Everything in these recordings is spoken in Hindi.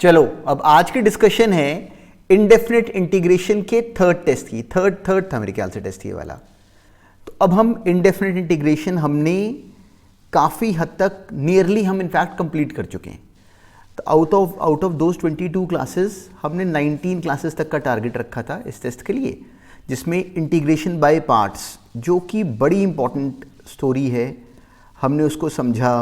चलो अब आज की डिस्कशन है इनडेफिनेट इंटीग्रेशन के थर्ड टेस्ट की। थर्ड था मेरे ख्याल से टेस्ट ये वाला। तो अब हम इनडेफिनेट इंटीग्रेशन हमने काफ़ी हद तक नियरली हम इनफैक्ट कंप्लीट कर चुके हैं। तो आउट ऑफ दोज 22 क्लासेस हमने 19 क्लासेस तक का टारगेट रखा था इस टेस्ट के लिए, जिसमें इंटीग्रेशन बाय पार्ट्स जो कि बड़ी इंपॉर्टेंट स्टोरी है, हमने उसको समझा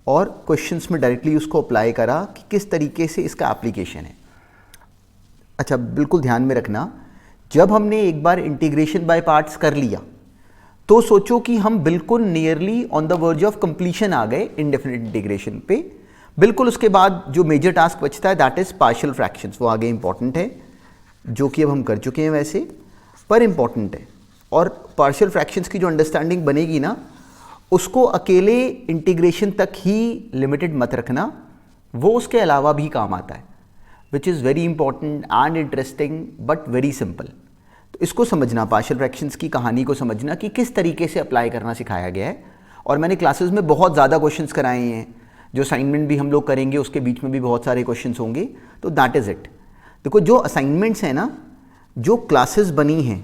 और क्वेश्चंस में डायरेक्टली उसको अप्लाई करा कि किस तरीके से इसका एप्लीकेशन है। अच्छा, बिल्कुल ध्यान में रखना, जब हमने एक बार इंटीग्रेशन बाय पार्ट्स कर लिया तो सोचो कि हम बिल्कुल nearly on the verge of completion आ गए इनडेफिनेट इंटीग्रेशन पे। बिल्कुल उसके बाद जो मेजर टास्क बचता है दैट इज पार्शियल फ्रैक्शंस, वो आगे इंपॉर्टेंट है, जो कि अब हम कर चुके हैं वैसे, पर इंपॉर्टेंट है। और पार्शियल फ्रैक्शंस की जो अंडरस्टैंडिंग बनेगी ना, उसको अकेले इंटीग्रेशन तक ही लिमिटेड मत रखना, वो उसके अलावा भी काम आता है, which is very important and interesting but very simple. तो इसको समझना, पार्शियल फ्रैक्शंस की कहानी को समझना कि किस तरीके से अप्लाई करना सिखाया गया है। और मैंने क्लासेस में बहुत ज़्यादा क्वेश्चंस कराए हैं, जो असाइनमेंट भी हम लोग करेंगे उसके बीच में भी बहुत सारे क्वेश्चंस होंगे। तो दैट इज़ इट। देखो, जो असाइनमेंट्स हैं ना, जो क्लासेस बनी हैं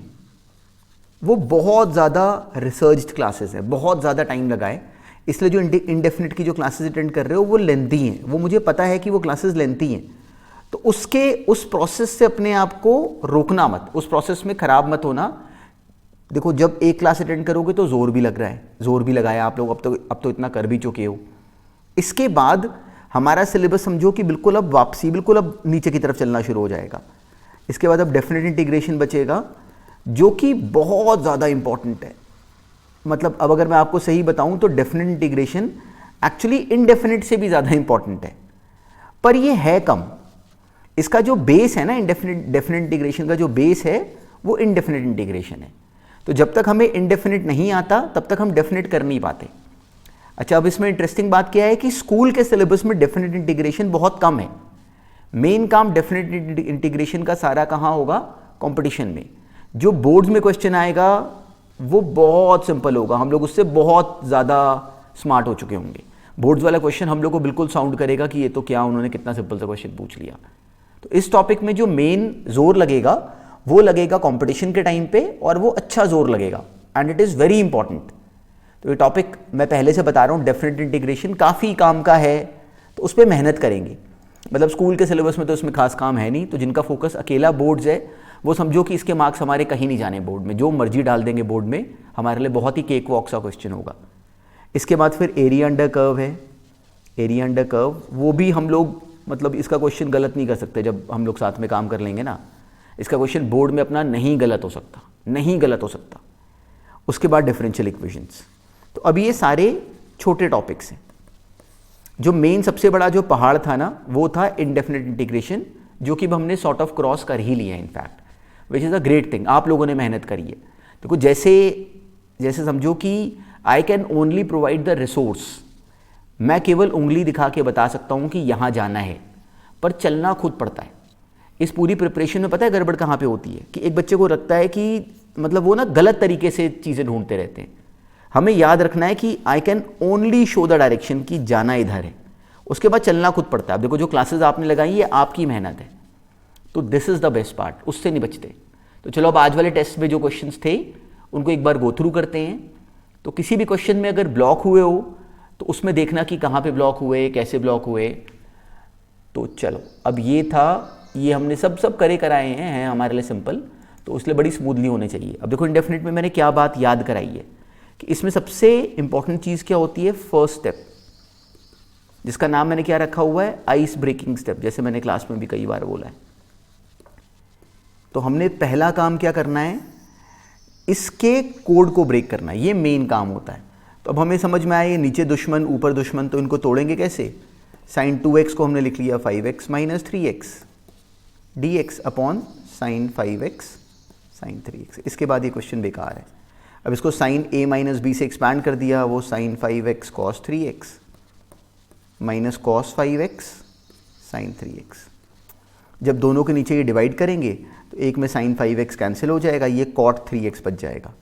वो बहुत ज़्यादा रिसर्च्ड क्लासेस है, बहुत ज़्यादा टाइम लगाए, इसलिए जो इंडेफिनिट की जो क्लासेस अटेंड कर रहे हो वो लेंथी हैं, वो मुझे पता है कि वो क्लासेस लेंथी हैं। तो उस प्रोसेस से अपने आप को रोकना मत, उस प्रोसेस में ख़राब मत होना। देखो, जब एक क्लास अटेंड करोगे तो जोर भी लग रहा है, जोर भी लगाया आप लोग, अब तो इतना कर भी चुके हो। इसके बाद हमारा सिलेबस समझो कि बिल्कुल अब वापसी, बिल्कुल अब नीचे की तरफ चलना शुरू हो जाएगा। इसके बाद अब डेफिनेट इंटीग्रेशन बचेगा, जो कि बहुत ज़्यादा इंपॉर्टेंट है। मतलब अब अगर मैं आपको सही बताऊं तो डेफिनेट इंटीग्रेशन एक्चुअली इनडेफिनेट से भी ज़्यादा इंपॉर्टेंट है, पर ये है कम। इसका जो बेस है ना, डेफिनेट इंटीग्रेशन का जो बेस है वो इनडेफिनेट इंटीग्रेशन है। तो जब तक हमें इनडेफिनेट नहीं आता तब तक हम डेफिनेट कर नहीं पाते। अच्छा, अब इसमें इंटरेस्टिंग बात क्या है कि स्कूल के सिलेबस में डेफिनेट इंटीग्रेशन बहुत कम है। मेन काम डेफिनेट इंटीग्रेशन का सारा कहाँ होगा? कंपटीशन में। जो बोर्ड्स में क्वेश्चन आएगा वो बहुत सिंपल होगा, हम लोग उससे बहुत ज़्यादा स्मार्ट हो चुके होंगे। बोर्ड्स वाला क्वेश्चन हम लोग को बिल्कुल साउंड करेगा कि ये तो क्या, उन्होंने कितना सिंपल सा क्वेश्चन पूछ लिया। तो इस टॉपिक में जो मेन जोर लगेगा वो लगेगा कंपटीशन के टाइम पे, और वो अच्छा जोर लगेगा, and it is very important. तो ये टॉपिक मैं पहले से बता रहा हूँ, डेफिनेट इंटीग्रेशन काफ़ी काम का है, तो उस पर मेहनत करेंगे। मतलब स्कूल के सिलेबस में तो इसमें खास काम है नहीं, तो जिनका फोकस अकेला बोर्ड्स है वो समझो कि इसके मार्क्स हमारे कहीं नहीं जाने बोर्ड में, जो मर्जी डाल देंगे बोर्ड में, हमारे लिए बहुत ही केक वॉक सा क्वेश्चन होगा। इसके बाद फिर एरिया अंडर कर्व है। एरिया अंडर कर्व वो भी हम लोग, मतलब इसका क्वेश्चन गलत नहीं कर सकते जब हम लोग साथ में काम कर लेंगे ना। इसका क्वेश्चन बोर्ड में अपना नहीं गलत हो सकता, नहीं गलत हो सकता। उसके बाद डिफरेंशियल इक्वेशंस। तो अभी ये सारे छोटे टॉपिक्स हैं। जो मेन सबसे बड़ा जो पहाड़ था ना, वो था इनडेफिनेट इंटीग्रेशन, जो कि हमने सॉर्ट ऑफ क्रॉस कर ही लिया है in fact, which is a great thing. आप लोगों ने मेहनत करी है। देखो, जैसे समझो कि I can only provide the resource, मैं केवल उंगली दिखा के बता सकता हूँ कि यहाँ जाना है, पर चलना खुद पड़ता है। इस पूरी प्रिपरेशन में पता है गड़बड़ कहाँ पे होती है, कि एक बच्चे को लगता है कि मतलब वो ना गलत तरीके से चीज़ें ढूंढते रहते हैं। हमें याद रखना है कि I can only show the direction, की जाना इधर है, उसके बाद चलना खुद पड़ता है। अब देखो, जो क्लासेस आपने लगाई ये आपकी मेहनत है, तो this is the best part, उससे नहीं बचते। तो चलो अब आज वाले टेस्ट में जो क्वेश्चंस थे उनको एक बार गो थ्रू करते हैं। तो किसी भी क्वेश्चन में अगर ब्लॉक हुए हो तो उसमें देखना कि कहाँ पे ब्लॉक हुए, कैसे ब्लॉक हुए। तो चलो, अब ये था, ये हमने सब करे कराए हैं हमारे लिए सिंपल, तो इसलिए बड़ी स्मूथली होने चाहिए। अब देखो, इंडेफिनिट में मैंने क्या बात याद कराई है कि इसमें सबसे इंपॉर्टेंट चीज़ क्या होती है? फर्स्ट स्टेप, जिसका नाम मैंने क्या रखा हुआ है? आइस ब्रेकिंग स्टेप, जैसे मैंने क्लास में भी कई बार बोला है। तो हमने पहला काम क्या करना है? इसके कोड को ब्रेक करना है, ये मेन काम होता है। तो अब हमें समझ में आया, ये नीचे दुश्मन ऊपर दुश्मन, तो इनको तोड़ेंगे कैसे? साइन 2x को हमने लिख लिया 5x minus 3x dx upon sine 5x sine 3x। इसके बाद ये क्वेश्चन बेकार है। अब इसको साइन a माइनस b से एक्सपैंड कर दिया, वो sine 5x cos 3x minus cos 5x sine 3x। जब दोनों के नीचे ये डिवाइड करेंगे तो एक में साइन 5x कैंसिल हो जाएगा, ये कॉट 3x बच जाएगा,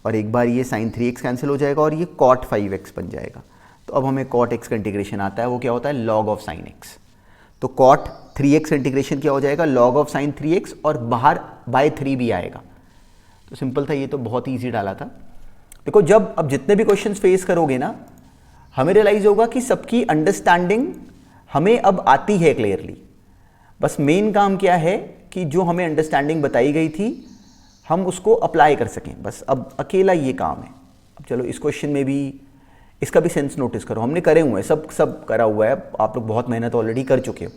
और एक बार ये साइन 3x कैंसिल हो जाएगा और ये कॉट 5x बन जाएगा। तो अब हमें कॉट x का इंटीग्रेशन आता है, वो क्या होता है? Log of sine x। तो cot 3x इंटीग्रेशन क्या हो जाएगा, log ऑफ साइन 3x, और बाहर बाय 3 भी आएगा। तो सिंपल था, ये तो बहुत ईजी डाला था। देखो जब अब जितने भी क्वेश्चंस फेस करोगे ना, हमें रियलाइज होगा कि सबकी अंडरस्टैंडिंग हमें अब आती है क्लियरली। बस मेन काम क्या है कि जो हमें अंडरस्टैंडिंग बताई गई थी हम उसको अप्लाई कर सकें, बस अब अकेला ये काम है। अब चलो इस क्वेश्चन में भी इसका भी सेंस नोटिस करो, हमने करे हुए हैं, सब करा हुआ है, आप लोग बहुत मेहनत ऑलरेडी कर चुके हो।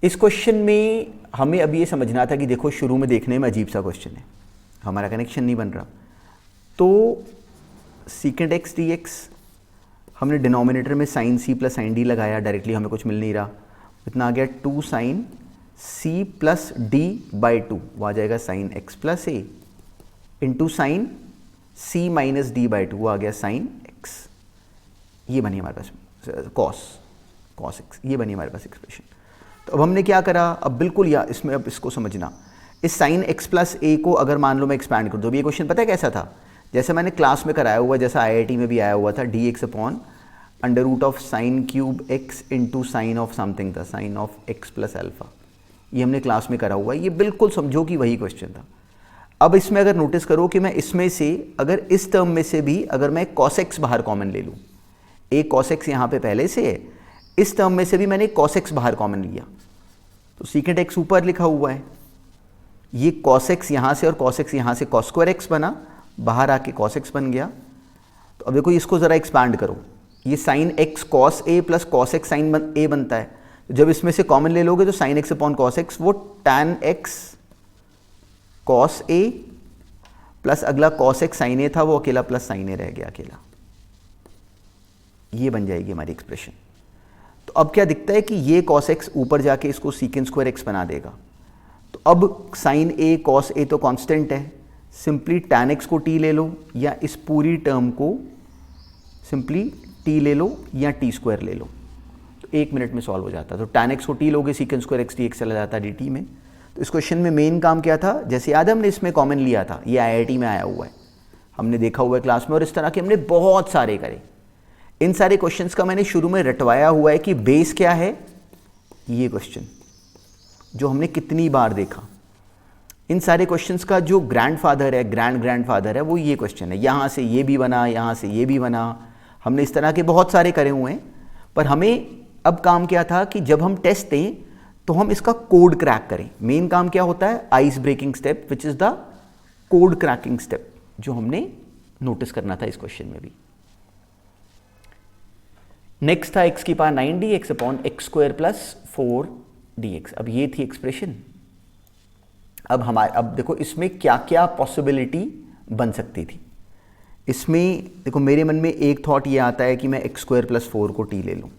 इस क्वेश्चन में हमें अब ये समझना था कि देखो शुरू में देखने में अजीब सा क्वेश्चन है, हमारा कनेक्शन नहीं बन रहा। तो सीकेंट एक्स डी एक्स, हमने डिनोमिनेटर में sine c plus sine d लगाया, डायरेक्टली हमें कुछ मिल नहीं रहा, इतना आ गया 2 sine c plus d by 2, वो आ जाएगा sine x plus a into sine c minus d by 2, वो आ गया साइन एक्स। ये बनी हमारे पास कॉस एक्स, ये बनी हमारे पास एक्सप्रेशन। तो अब हमने क्या करा, अब बिल्कुल या इसमें अब इसको समझना, इस साइन एक्स प्लस ए को अगर मान लो मैं एक्सपैंड कर दूँ, ये क्वेश्चन पता है कैसा था, जैसे मैंने क्लास में कराया हुआ, जैसा IIT में भी आया हुआ था, d x upon under root of sine cube x into sine of something था, sine of x plus alpha, ये हमने क्लास में करा हुआ है, ये बिल्कुल समझो कि वही क्वेश्चन था। अब इसमें अगर नोटिस करो कि मैं इसमें से अगर इस टर्म में से भी अगर मैं cos x बाहर कॉमन ले लूँ, एक cos x यहाँ पे पहले से है, इस टर्म में से भी मैंने cos x बाहर कॉमन लिया, तो सीकेंट x ऊपर लिखा हुआ है, ये cos x यहाँ से और cos x यहाँ से cos स्क्वायर x बना, बाहर आके cos x बन गया। तो अब देखो इसको ज़रा एक्सपैंड करो, ये sine x cos a plus cos x sine a बनता है, जब इसमें से कॉमन ले लोगे तो sine x upon cos x, वो tan x cos a plus अगला cos x sin a था, वो अकेला प्लस sin a रह गया अकेला, ये बन जाएगी हमारी एक्सप्रेशन। तो अब क्या दिखता है कि ये cos x ऊपर जाके इसको सीकेंट स्क्वायर x बना देगा। तो अब sin a cos a तो कांस्टेंट है, सिंपली tan x को t ले लो, या इस पूरी टर्म को सिंपली t ले लो या t स्क्वायर ले लो, तो 1 मिनट में सॉल्व हो जाता। तो tan x को t लोगे, सीकेंट स्क्वायर x dx चला जाता dt में। तो इस क्वेश्चन में मेन काम क्या था, जैसे याद हमने इसमें कॉमन लिया था, ये IIT में आया हुआ है, हमने देखा हुआ है क्लास में, और इस तरह के हमने बहुत सारे करे। इन सारे क्वेश्चंस का मैंने शुरू में रटवाया हुआ है कि बेस क्या है, ये क्वेश्चन जो हमने कितनी बार देखा। इन सारे क्वेश्चंस का जो ग्रैंडफादर है, ग्रैंडफादर है, वो ये क्वेश्चन है, यहाँ से ये भी बना, यहाँ से ये भी बना, हमने इस तरह के बहुत सारे करे हुए हैं। पर हमें अब काम क्या था कि जब हम टेस्ट दें तो हम इसका कोड क्रैक करें। मेन काम क्या होता है, ice breaking step, which is the code cracking step, जो हमने नोटिस करना था इस क्वेश्चन में भी। नेक्स्ट था x की power 9 dx upon x square plus 4 dx। अब ये थी एक्सप्रेशन। अब देखो इसमें क्या क्या पॉसिबिलिटी बन सकती थी। इसमें देखो मेरे मन में एक थॉट ये आता है कि मैं एक्स स्क्वायर प्लस 4 को t ले लूँ।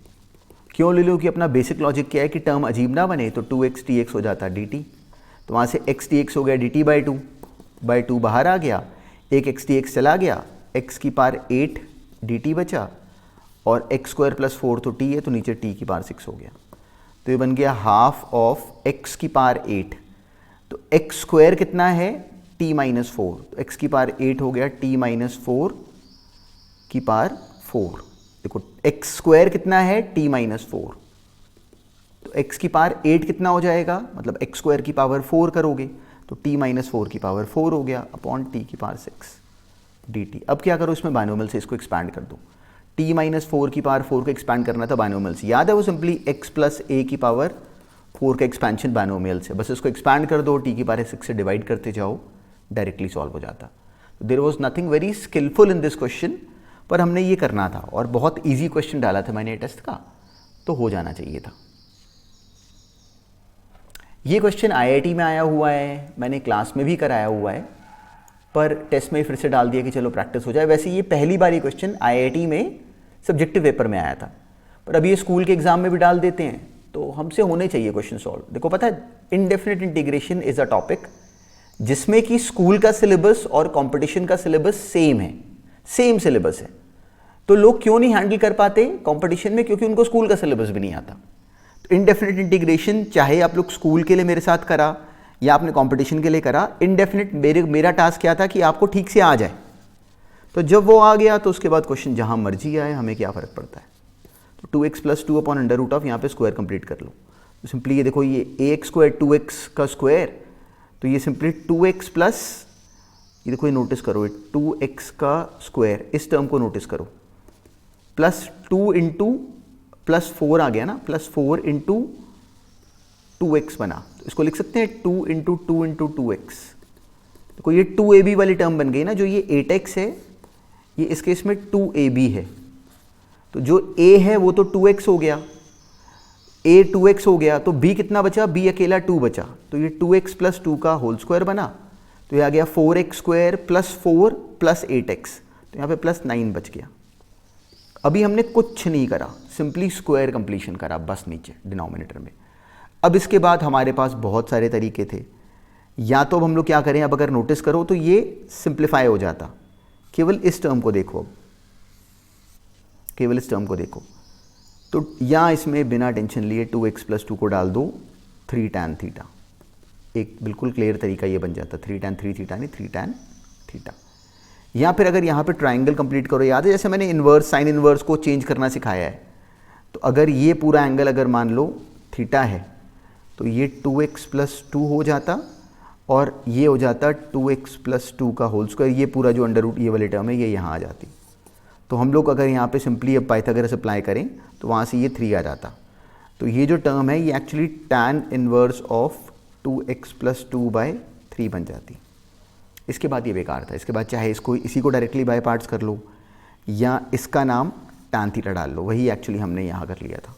क्यों ले लूँ कि अपना बेसिक लॉजिक क्या है कि टर्म अजीब ना बने, तो 2x dx हो जाता dt, तो वहाँ से x dx हो गया dt बाई 2 बाहर आ गया, एक x dx चला गया, x की पावर 8 dt बचा, और एक्स स्क्वायर प्लस 4 तो t है, तो नीचे t की पावर 6 हो गया। तो ये बन गया हाफ ऑफ x की पावर 8, तो x स्क्वायर कितना है t माइनस 4, तो x की पावर 8 हो गया t माइनस 4 की पावर 4। देखो x स्क्वायर कितना है t माइनस 4, तो x की पावर 8 कितना हो जाएगा, मतलब x स्क्वायर की पावर 4 करोगे तो t माइनस 4 की पावर 4 हो गया अपॉन t की पावर 6 dt। अब क्या करो, इसमें बाइनोमियल से इसको एक्सपैंड कर दो। t माइनस 4 की पावर 4 को एक्सपैंड करना था बाइनोमियल से, याद है वो सिंपली x प्लस a की पावर 4 का एक्सपेंशन बाइनोमियल से, बस इसको एक्सपैंड कर दो, t की पावर 6 से डिवाइड करते जाओ, डायरेक्टली सॉल्व हो जाता। There was nothing very skillful in this question, पर हमने ये करना था, और बहुत इजी क्वेश्चन डाला था मैंने टेस्ट का, तो हो जाना चाहिए था। ये क्वेश्चन IIT में आया हुआ है, मैंने क्लास में भी कराया हुआ है, पर टेस्ट में फिर से डाल दिया कि चलो प्रैक्टिस हो जाए। वैसे ये पहली बार ये क्वेश्चन IIT में सब्जेक्टिव पेपर में आया था, पर अभी ये स्कूल के एग्जाम में भी डाल देते हैं, तो हमसे होने चाहिए क्वेश्चन सॉल्व। देखो पता है, indefinite integration is a topic जिसमें कि स्कूल का सिलेबस और कंपटीशन का सिलेबस सेम है, सेम सिलेबस है, तो लोग क्यों नहीं हैंडल कर पाते कंपटीशन में, क्योंकि उनको स्कूल का सिलेबस भी नहीं आता। तो इनडेफिनिट इंटीग्रेशन चाहे आप लोग स्कूल के लिए मेरे साथ करा या आपने कंपटीशन के लिए करा, इनडेफिनिट मेरा टास्क क्या था कि आपको ठीक से आ जाए। तो जब वो आ गया तो उसके बाद क्वेश्चन जहां मर्जी आए, हमें क्या फ़र्क पड़ता है। तो 2x plus 2 upon under root of, यहाँ पे स्क्वायर कंप्लीट कर लो। तो सिंपली ये देखो, ये ax स्क्वायर 2x का स्क्वायर, तो ये सिंपली 2x प्लस, ये देखो ये नोटिस करो, ये 2x का स्क्वायर, इस टर्म को नोटिस करो, प्लस 2 इंटू प्लस 4 आ गया ना, प्लस 4 इंटू 2x बना, तो इसको लिख सकते हैं 2 इंटू 2 इंटू 2x। देखो ये 2ab वाली टर्म बन गई ना, जो ये 8x है, ये इस केस में 2ab है, तो जो a है वो तो 2x हो गया, a 2x हो गया, तो b कितना बचा, b अकेला 2 बचा, तो ये 2x प्लस 2 का होल स्क्वायर बना, तो ये आ गया 4x square plus 4 plus 8x, तो यहाँ पे प्लस 9 बच गया। अभी हमने कुछ नहीं करा, सिंपली स्क्वायर कंप्लीशन करा बस नीचे डिनोमिनेटर में। अब इसके बाद हमारे पास बहुत सारे तरीके थे, या तो अब हम लोग क्या करें, अब अगर नोटिस करो तो ये सिंप्लीफाई हो जाता, केवल इस टर्म को देखो, अब केवल इस टर्म को देखो, तो या इसमें बिना टेंशन लिए 2x प्लस 2 को डाल दो 3 tan थीटा, एक बिल्कुल क्लियर तरीका ये बन जाता, 3 tan 3 थीटा नहीं 3 tan थीटा। या फिर अगर यहाँ पे ट्राइंगल कंप्लीट करो, याद है जैसे मैंने इन्वर्स साइन इन्वर्स को चेंज करना सिखाया है, तो अगर ये पूरा एंगल अगर मान लो थीटा है, तो ये 2x प्लस 2 हो जाता और ये हो जाता 2x प्लस 2 का होल स्क्वायर, ये पूरा जो अंडर रूट ये वाली टर्म है ये यहाँ आ जाती। तो हम लोग अगर यहाँ पे सिंपली अब पाइथागोरस अप्लाई करें तो वहाँ से ये 3 आ जाता, तो ये जो टर्म है ये actually tan inverse of 2x plus 2 by 3 बन जाती। इसके बाद ये बेकार था, इसके बाद चाहे इसको इसी को डायरेक्टली बाय पार्ट्स कर लो या इसका नाम tan थीटा डाल लो, वही एक्चुअली हमने यहाँ कर लिया था।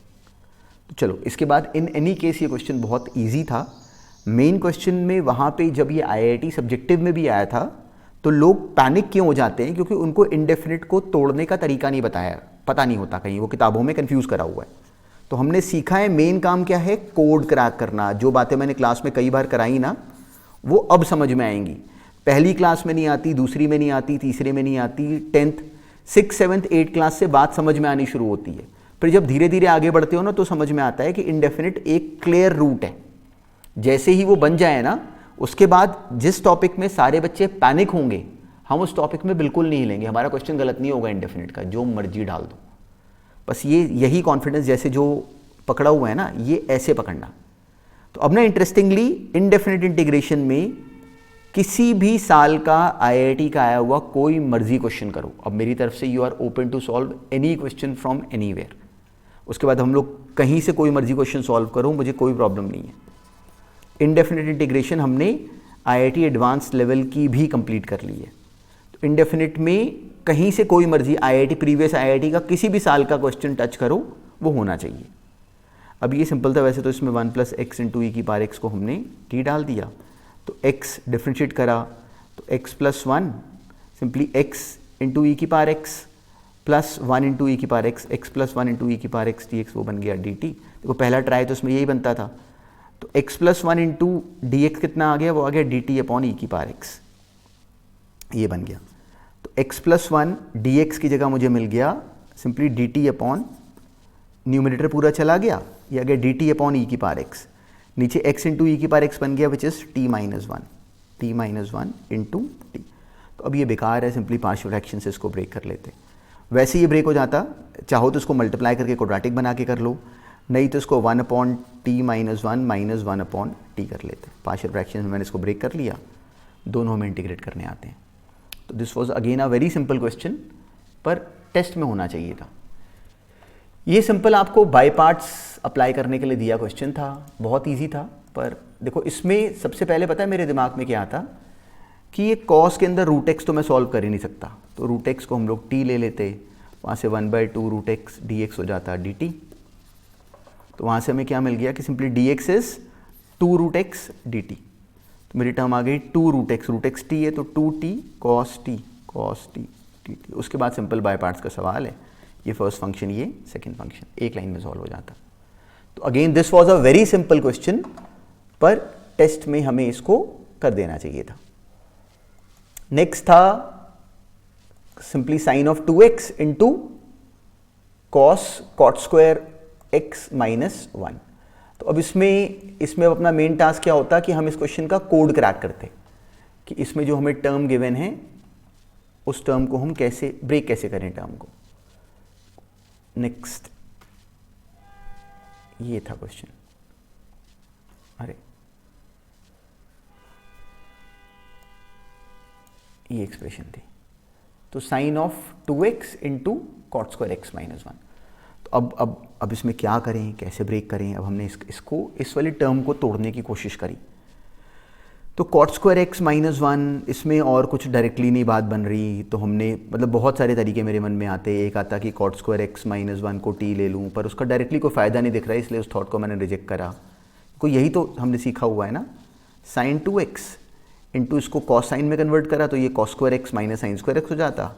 तो चलो इसके बाद इन एनी केस ये क्वेश्चन बहुत ईजी था। मेन क्वेश्चन में वहाँ पे जब ये IIT सब्जेक्टिव में भी आया था तो लोग पैनिक क्यों हो जाते हैं, क्योंकि उनको इंडेफिनिट को तोड़ने का तरीका नहीं बताया, पता नहीं होता, कहीं वो किताबों में कंफ्यूज करा हुआ है। तो हमने सीखा है मेन काम क्या है, कोड क्रैक करना। जो बातें मैंने क्लास में कई बार कराई ना वो अब समझ में आएंगी, पहली क्लास में नहीं आती, दूसरी में नहीं आती, तीसरे में नहीं आती, 10th 6th 7th 8th class से बात समझ में आनी शुरू होती है। फिर जब धीरे धीरे आगे बढ़ते हो ना तो समझ में आता है कि इंडेफिनिट एक क्लियर रूट है। जैसे ही वो बन जाए ना उसके बाद जिस टॉपिक में सारे बच्चे पैनिक होंगे हम उस टॉपिक में बिल्कुल नहीं हिलेंगे, हमारा क्वेश्चन गलत नहीं होगा इंडेफिनिट का, जो मर्जी डाल दो। बस यही कॉन्फिडेंस जैसे जो पकड़ा हुआ है ना ये ऐसे पकड़ना। तो अब ना इंटरेस्टिंगली इनडेफिनिट इंटीग्रेशन में किसी भी साल का IIT का आया हुआ कोई मर्जी क्वेश्चन करो, अब मेरी तरफ से you are open to solve any question from anywhere. उसके बाद हम लोग कहीं से कोई मर्जी क्वेश्चन सॉल्व करो, मुझे कोई प्रॉब्लम नहीं है। इनडेफिनिट इंटीग्रेशन हमने IIT एडवांस लेवल की भी कंप्लीट कर ली है। तो इनडेफिनिट में कहीं से कोई मर्जी IIT प्रीवियस IIT का किसी भी साल का क्वेश्चन टच करो वो होना चाहिए। अब ये सिंपल था, वैसे तो इसमें 1 + x × e⁻x को हमने t डाल दिया, तो x डिफ्रेंशिएट करा तो x + 1 simply x × e⁻x plus 1 × e⁻x, x + 1 × e⁻x dx वो बन गया dt। देखो पहला ट्राई तो उसमें यही बनता था, तो x + 1 × dx कितना आ गया, वो आ गया dt/e⁻x, ये बन गया। तो x + 1 dx की जगह मुझे मिल गया सिंपली dt/ न्यूमरेटर पूरा चला गया, ये आ गया dt/e⁻x, नीचे x × e⁻x बन गया विच इज़ t-1 × t। तो अब ये बेकार है, सिंपली पार्शियल फ्रैक्शन से इसको ब्रेक कर लेते। वैसे ये ब्रेक हो जाता, चाहो तो इसको मल्टीप्लाई करके क्वाड्रेटिक बना के कर लो, नहीं तो इसको 1/t-1 - 1/t कर लेते। पार्शियल फ्रैक्शन में मैंने इसको ब्रेक कर लिया, दोनों हमें इंटीग्रेट करने आते हैं। तो this was again a very simple question, पर टेस्ट में होना चाहिए था। ये सिंपल आपको बाय पार्ट्स अप्लाई करने के लिए दिया क्वेश्चन था, बहुत इजी था। पर देखो इसमें सबसे पहले पता है मेरे दिमाग में क्या आता कि ये कॉस के अंदर √x तो मैं सॉल्व कर ही नहीं सकता, तो √x को हम लोग t ले लेते, वहाँ से 1/2 √x dx हो जाता dt। तो वहाँ से हमें क्या मिल गया कि simply dx is 2 √x dt। तो मेरी टर्म आ गई 2 √x t है तो 2t cos t dt। उसके बाद सिंपल बाय पार्ट्स का सवाल है, ये फर्स्ट फंक्शन ये सेकंड फंक्शन, एक लाइन में सॉल्व हो जाता। तो again this was a very simple question, पर टेस्ट में हमें इसको कर देना चाहिए था। नेक्स्ट था simply sine of 2x into cot square x - 1। तो अब इसमें अपना मेन टास्क क्या होता कि हम इस क्वेश्चन का कोड क्रैक करते कि इसमें जो हमें टर्म गिवन है उस टर्म को हम कैसे ब्रेक कैसे करें टर्म को। नेक्स्ट ये था क्वेश्चन, अरे ये एक्सप्रेशन थी, तो sine of 2x into cot square x minus 1। तो अब इसमें क्या करें, कैसे ब्रेक करें। अब हमने इसको इस वाली टर्म को तोड़ने की कोशिश करी। तो कॉट स्क्वायर एक्स माइनस 1, इसमें और कुछ डायरेक्टली नहीं बात बन रही, तो हमने मतलब बहुत सारे तरीके मेरे मन में आते। एक आता कि कॉट स्क्वायर एक्स माइनस 1 को टी ले लूँ, पर उसका डायरेक्टली कोई फ़ायदा नहीं दिख रहा है, इसलिए उस थॉट को मैंने रिजेक्ट करा। को यही तो हमने सीखा हुआ है ना, साइन 2x इंटू इसको कॉस साइन में कन्वर्ट करा, तो ये cos square x minus sine square x हो जाता,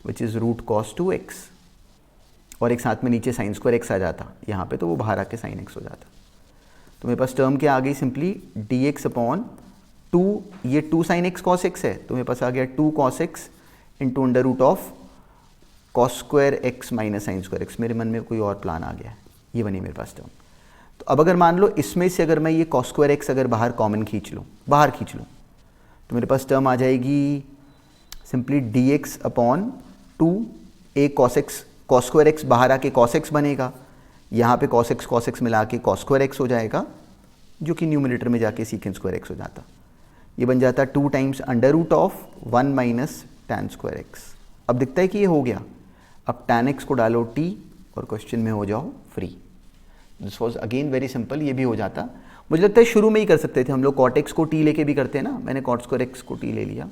which is root cos 2x, और एक साथ में नीचे साइन स्क्वायर एक्स आ जाता यहाँ पे, तो वो बाहर आके साइन एक्स हो जाता। तो मेरे पास टर्म क्या आ गई, सिंपली dx अपॉन 2, ये 2 साइन एक्स कॉस एक्स है, तो मेरे पास आ गया 2 cos x into under root of cos square x minus sine square x. मेरे मन में कोई और प्लान आ गया है, ये बनी मेरे पास टर्म। तो अब अगर मान लो इसमें से अगर मैं ये कॉस स्क्वायर एक्स अगर बाहर कॉमन खींच लूँ, तो मेरे पास टर्म आ जाएगी simply dx upon 2 a cos x, cos square x बाहर आके कॉस एक्स बनेगा, यहाँ पे कॉस एक्स मिला के कॉस स्क्वायर एक्स हो जाएगा, जो कि न्यूमरेटर में जाके सीकेंड स्क्वायर एक्स हो जाता। ये बन जाता 2 times under root of 1 minus tan square x. अब दिखता है कि ये हो गया। अब टैन एक्स को डालो t और क्वेश्चन में हो जाओ free. This was again very simple, ये भी हो जाता। मुझे लगता है शुरू में ही कर सकते थे हम लोग, कॉट एक्स को t लेके भी करते हैं ना, मैंने कॉट स्क्वायर एक्स को t ले लिया,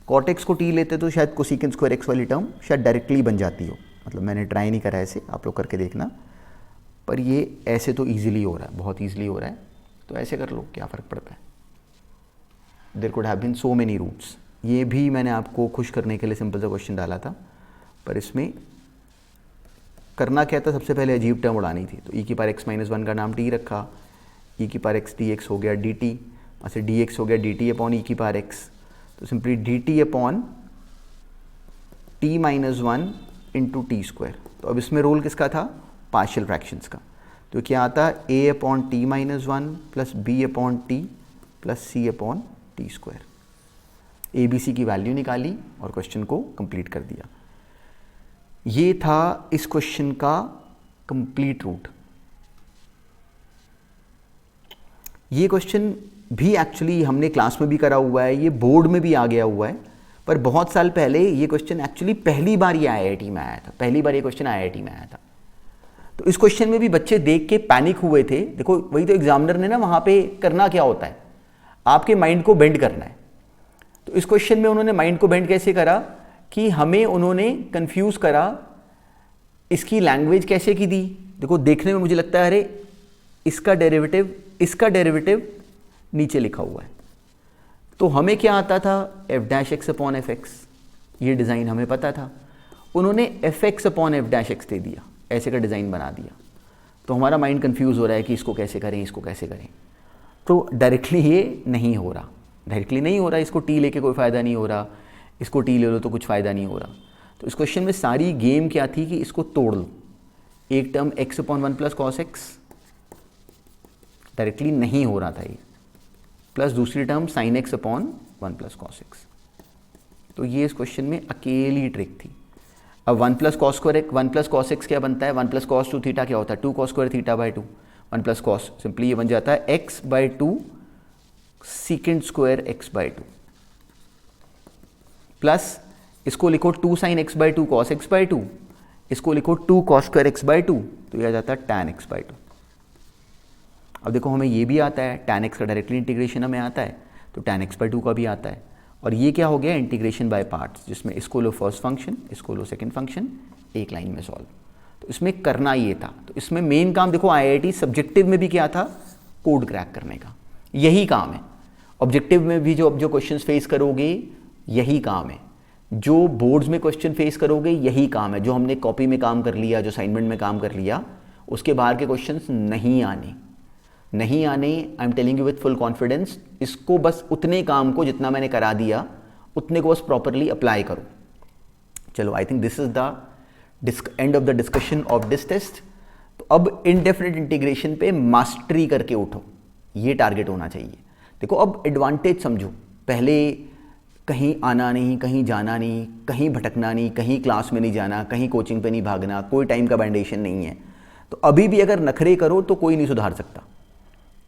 कॉट एक्स को t लेते तो शायद कोसेकेंड स्क्वायर एक्स वाली टर्म शायद डायरेक्टली बन जाती हो। मतलब मैंने ट्राई नहीं करा ऐसे, आप लोग करके देखना, पर ये ऐसे तो ईजिली हो रहा है, बहुत ईजिली हो रहा है, तो ऐसे कर लो, क्या फ़र्क पड़ता है। There could have been so many roots. ये भी मैंने आपको खुश करने के लिए सिंपल सा क्वेश्चन डाला था, पर इसमें करना क्या था, सबसे पहले अजीब टर्म उड़ानी थी। तो e की पावर एक्स माइनस 1 का नाम t रखा, e की पावर एक्स dx हो गया dt, ऐसे dx हो गया dt अपॉन e की पावर x, तो simply dt upon t minus 1 into T square. तो अब इसमें रोल किसका था, पार्शियल फ्रैक्शंस का। तो क्या आता है a upon t minus 1 plus b upon t plus c upon t square. A B C की वैल्यू निकाली और क्वेश्चन को कंप्लीट कर दिया। ये था इस क्वेश्चन का कंप्लीट रूट। ये क्वेश्चन भी एक्चुअली हमने क्लास में भी करा हुआ है, ये बोर्ड में भी आ गया हुआ है, पर बहुत साल पहले ये क्वेश्चन एक्चुअली पहली बार ये आईआईटी में आया था, पहली बार ये क्वेश्चन आईआईटी में आया था। तो इस क्वेश्चन में भी बच्चे देख के पैनिक हुए थे। देखो वही तो एग्जामिनर ने ना वहाँ पे करना क्या होता है, आपके माइंड को बेंड करना है। तो इस क्वेश्चन में उन्होंने माइंड को बेंड कैसे करा कि हमें उन्होंने कंफ्यूज करा, इसकी लैंग्वेज कैसे की दी। देखो देखने में मुझे लगता है अरे इसका डेरिवेटिव नीचे लिखा हुआ है, तो हमें क्या आता था f dash x upon f x, ये डिज़ाइन हमें पता था। उन्होंने f x upon f dash x दे दिया, ऐसे का डिज़ाइन बना दिया। तो हमारा माइंड कंफ्यूज हो रहा है कि इसको कैसे करें, इसको कैसे करें। तो डायरेक्टली ये नहीं हो रहा, इसको टी लेके कोई फ़ायदा नहीं हो रहा, इसको टी ले लो तो कुछ फ़ायदा नहीं हो रहा। तो इस क्वेश्चन में सारी गेम क्या थी कि इसको तोड़ लो। एक term x upon 1 plus cos x directly नहीं हो रहा था ये, प्लस दूसरी term sine x upon 1 plus cos x. तो ये इस क्वेश्चन में अकेली ट्रिक थी। अब 1 plus cos square x, 1 plus cos x क्या बनता है, 1 प्लस कॉस 2 थीटा क्या होता है, 2 cos square theta by 2। 1 plus cos simply ये बन जाता है x by 2 secant square x by 2, plus इसको लिखो 2 sine x by 2 cos x by 2, इसको लिखो 2 कॉस स्क्वायर एक्स बाई 2, तो यह आ जाता है टैन एक्स बाई 2। अब देखो हमें ये भी आता है, टैन एक्स का डायरेक्टली इंटीग्रेशन हमें आता है, तो टैन एक्स बाई 2 का भी आता है। और ये क्या हो गया, इंटीग्रेशन बाय पार्ट्स, जिसमें इसको लो फर्स्ट फंक्शन, इसको लो सेकंड फंक्शन, एक लाइन में सॉल्व। तो इसमें करना ये था। तो इसमें मेन काम देखो आईआईटी सब्जेक्टिव में भी क्या था, कोड क्रैक करने का, यही काम है। ऑब्जेक्टिव में भी जो क्वेश्चंस फेस करोगे यही काम है, जो बोर्ड्स में क्वेश्चन फेस करोगे यही काम है। जो हमने कॉपी में काम कर लिया, जो असाइनमेंट में काम कर लिया, उसके बाहर के क्वेश्चंस नहीं आने। I am telling you with full confidence. इसको बस उतने काम को जितना मैंने करा दिया उतने को बस प्रॉपरली अप्लाई करो। चलो I think this is the end of the discussion of this test. तो अब इनडेफिनिट इंटीग्रेशन पे मास्टरी करके उठो, ये टारगेट होना चाहिए। देखो अब एडवांटेज समझो, पहले कहीं आना नहीं, कहीं जाना नहीं, कहीं भटकना नहीं, कहीं क्लास में नहीं जाना, कहीं कोचिंग पे नहीं भागना, कोई टाइम का बाइंडेशन नहीं है। तो अभी भी अगर नखरे करो तो कोई नहीं सुधार सकता,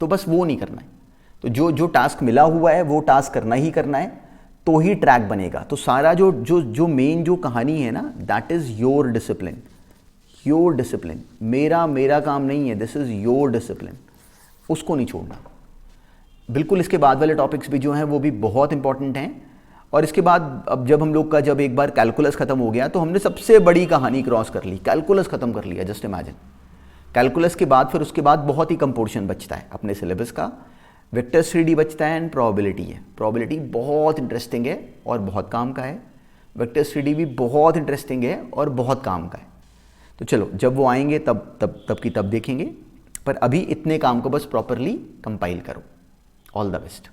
तो बस वो नहीं करना है। तो जो जो टास्क मिला हुआ है वो टास्क करना ही करना है, तो ही ट्रैक बनेगा। तो सारा जो जो जो मेन जो कहानी है ना, that is your discipline, your discipline. मेरा काम नहीं है, दिस इज योर डिसिप्लिन, उसको नहीं छोड़ना। बिल्कुल इसके बाद वाले टॉपिक्स भी जो हैं वो भी बहुत इंपॉर्टेंट हैं। और इसके बाद अब जब हम लोग का जब एक बार कैलकुलस खत्म हो गया तो हमने सबसे बड़ी कहानी क्रॉस कर ली, कैलकुलस खत्म कर लिया। जस्ट इमेजिन, कैलकुलस के बाद फिर उसके बाद बहुत ही कम पोर्शन बचता है अपने सिलेबस का, वेक्टर्स 3D बचता है एंड प्रोबेबिलिटी है। प्रोबेबिलिटी बहुत इंटरेस्टिंग है और बहुत काम का है, वेक्टर्स 3D भी बहुत इंटरेस्टिंग है और बहुत काम का है। तो चलो जब वो आएंगे तब की तब देखेंगे, पर अभी इतने काम को बस प्रॉपरली कंपाइल करो। All the best.